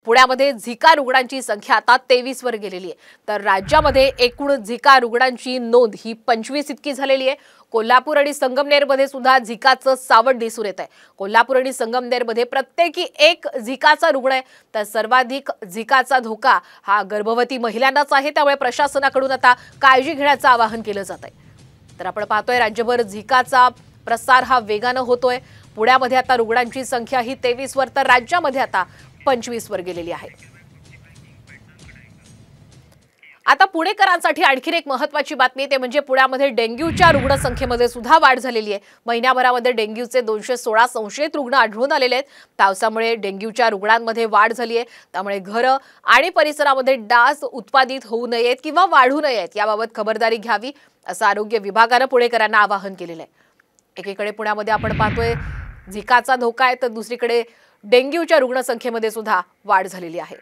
पुण्यामध्ये झिका रुग्णांची संख्या आता 23 वर गेलेली आहे। तर राज्यामध्ये एकूण झिका रुग्णांची नोंद ही 25 इतकी झालेली आहे। कोल्हापूर आणि संगमनेरमध्ये सुद्धा झिकाचं सावट दिसून येत आहे। कोल्हापूर आणि संगमनेरमध्ये प्रत्येकी एक झिकाचा रुग्ण आहे। तर सर्वाधिक झिकाचा धोका हा गर्भवती महिलांनाच आहे, त्यामुळे प्रशासनाकडून आता काळजी घेण्याचं आवाहन केलं जात आहे। तर आपण पाहतोय राज्यभर झिकाचा प्रसार हा वेगाने होतोय। पुण्यामध्ये आता रुग्णांची संख्या ही 23 वर, तर राज्यामध्ये आता 25 वर गेलेली आहे। आता पुणेकरांसाठी आणखी एक महत्त्वाची बातमी ते म्हणजे पुण्यामध्ये डेंग्यूच्या रुग्णसंख्येमध्ये सुद्धा वाढ झालेली आहे। महिन्याभरामध्ये डेंग्यूचे 216 संशयित रुग्ण आढळून आलेले आहेत। पावसामुळे डेंग्यूच्या रुग्णांमध्ये वाढ झाली आहे, त्यामुळे घरं आणि परिसरामध्ये डास उत्पादित होऊ नयेत किंवा वाढू नयेत याबाबत खबरदारी घ्यावी, असं आरोग्य विभागाने पुणेकरांना आवाहन केलेलं आहे। एकीकडे पुण्यामध्ये आपण पाहतोय झिकाचा धोका आहे, तर दुसरीकडे डेंग्यूच्या रुग्णसंख्येमध्ये सुद्धा वाढ झालेली आहे।